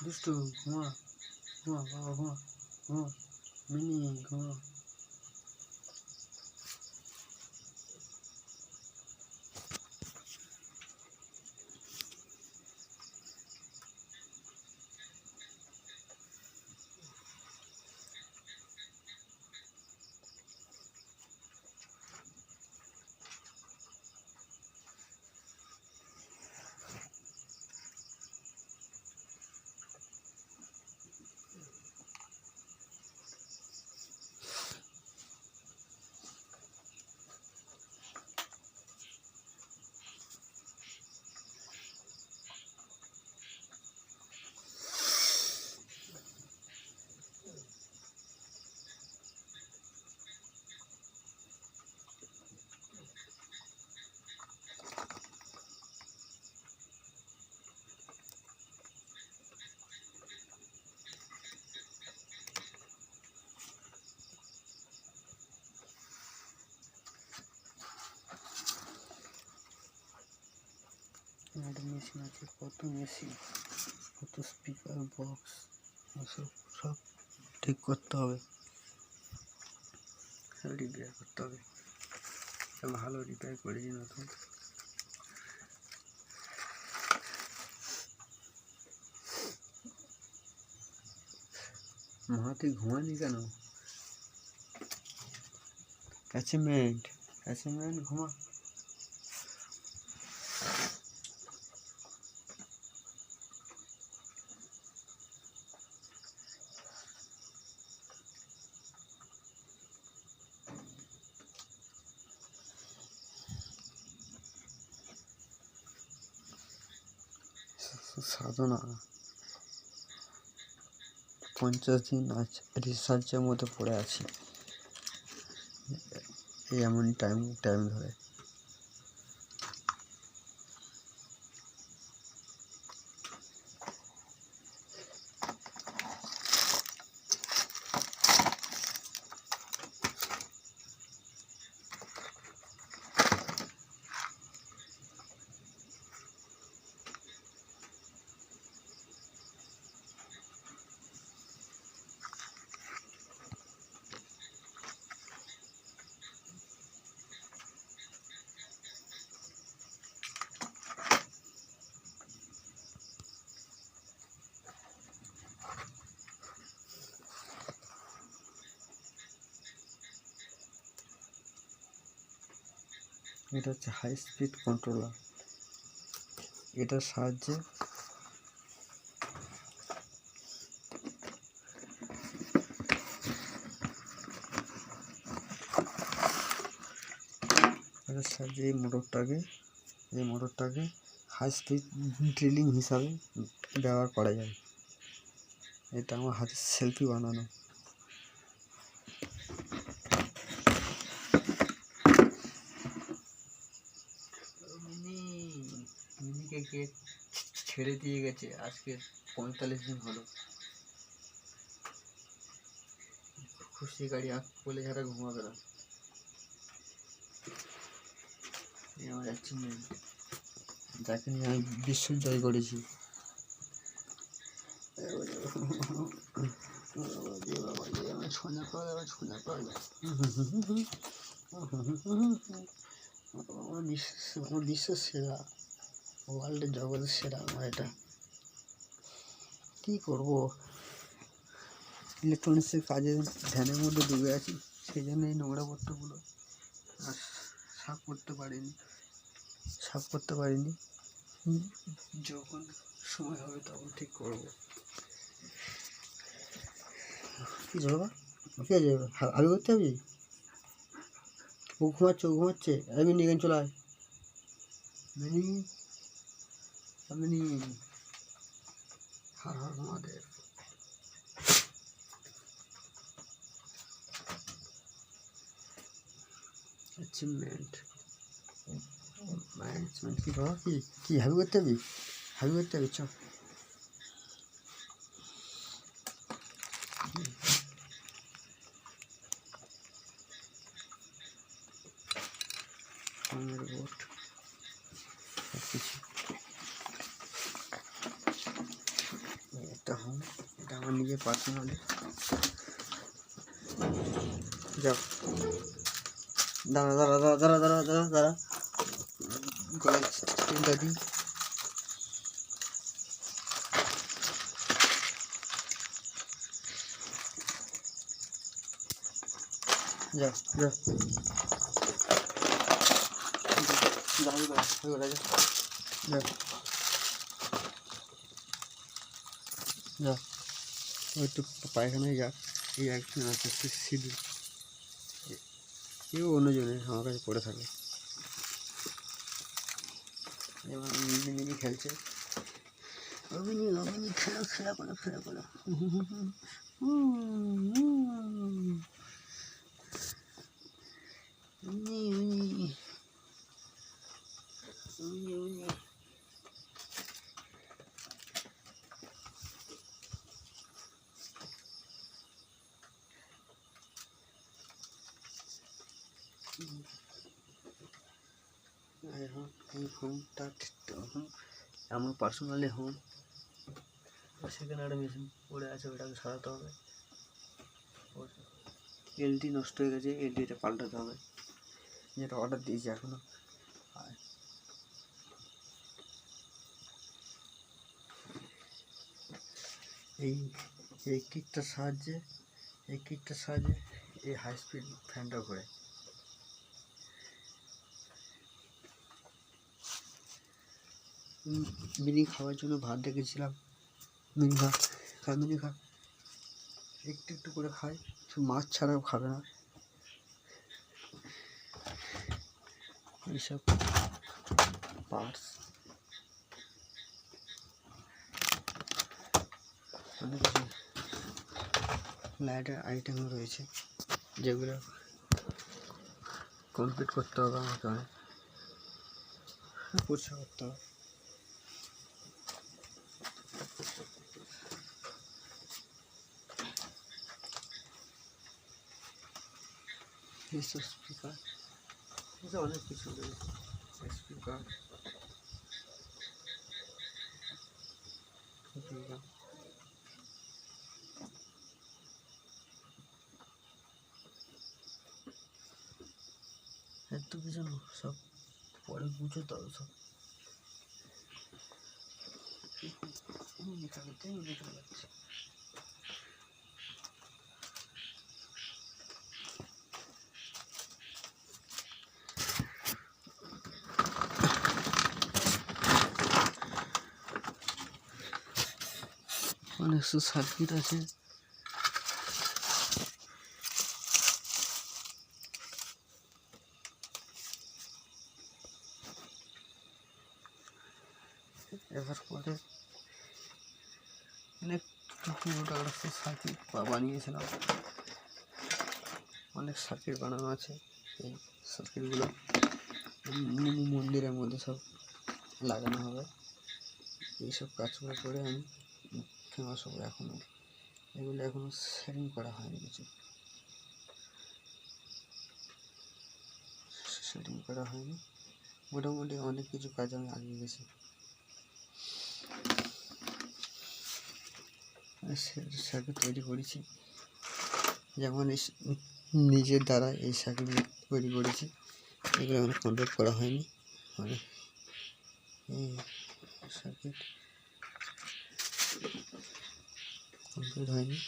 দুষ্টু ঘুমা ঘুমা বাবা ঘুমা ঘুমা মিনি ঘুমা। একটা মেশিন আছে, কত মেশিন, কত স্পিকার বক্স, এসব সব ঠিক করতে হবে, সব রিপেয়ার করতে হবে। ভালো রিপেয়ার করেছি নতুন। মাতে ঘুমানি কেন? অ্যাচিভমেন্ট অ্যাচিভমেন্ট ঘুমা। সাধনা 50 দিন আজ রিসার্চের মধ্যে পড়ে আছি, এই এমন টাইম ধরে। এটা হচ্ছে হাই স্পিড কন্ট্রোলার। এটার সাহায্যে এই মোটরটাকে হাই স্পিড ড্রিলিং হিসাবে ব্যবহার করা যায়। এটা আমার হাতের সেলফি বানানো। মিনিকে কে ছেড়ে দিয়ে গেছে, আজকে 45 দিন হলো। খুশি গাড়ি বলে ছাড়া ঘুমাবে না। আমার অ্যাচিভমেন্ট, যাকে নিয়ে আমি বিশ্ব জয় করেছি। আমার বিশ্বের সেরা, ওয়ার্ল্ডের জগতের সেরা আমার এটা। কী করবো, ইলেকট্রনিক্সের কাজে ধ্যানের মধ্যে ডুবে আছি, সেই জন্য এই নোংরা পত্রগুলো আর সাফ করতে পারিনি। যখন সময় হবে তখন ঠিক করবো। কী চলবা, ঠিক আছে, আগে করতে হবে। ও ঘুমাচ্ছে। আমি নিয়ে চলে আয় mini Har Har Mahadev. Achievement management কী বাবা, কি হাবি করতে হবে চ। বোট সব কিছু একটা হোম, এটা আমার নিজের পার্সোনালি। যাও, দাঁড়া দাঁড়া দাঁড়া দাঁড়া দাঁড়া দাঁড়া দাঁড়া, গলায় চেনটা দিই। যাও যাও যাও, একটু পায়খানায় যা। এই একজন আছে সিধু, কেউ অন্যজনের আমার কাছে পড়ে থাকে। এবার মিনি খেলছে, অভিনী খেলা খেলা করো খেলা করো। হোমটা আমার পার্সোনালি হোম, সেখানে একটা মেশিন পড়ে আছে, ওটাকে সারাতে হবে। এলডি নষ্ট হয়ে গেছে, এলডিটা পাল্টাতে হবে, যেটা অর্ডার দিয়েছি এখনো। আর এই কিকটার সাহায্যে এই হাই স্পিড ফ্যানটা ঘোরে। মিনি খাওয়ার জন্য ভাত রেখেছিলাম, মিনি খা একটু একটু করে খায়, মাছ ছাড়াও খাবে না। এইসব পার্টস অনেক কিছু লাইটের আইটেমও রয়েছে, যেগুলো কমপ্লিট করতে হবে আমাকে, অনেক পরিষ্কার করতে হবে। এইসব স্পিকার, এসব অনেক কিছু রয়েছে। স্পিকার এত কিছু না, সব পরে বুঝো তো সব। অনেক সার্কিট আছে, এবার পরে অনেক সার্কিট বানিয়েছিলাম, অনেক সার্কিট বানানো আছে। এই সার্কিটগুলো মন্দিরের মধ্যে সব লাগানো হবে। এইসব কাজগুলো করে আমি ফেমাস হবো। এগুলো এখনও সেটিং করা হয়নি, কিছু সেটিং করা হয়নি। মোটামুটি অনেক কিছু কাজ আমি আগিয়ে গেছি। সার্কিট তৈরি করেছি, যেমন নিজের দ্বারা এই সার্কিট তৈরি করেছি। এগুলো এখনো কমপ্লিট করা হয়নি, মানে এই সার্কিট কমপ্লিট হয়নি।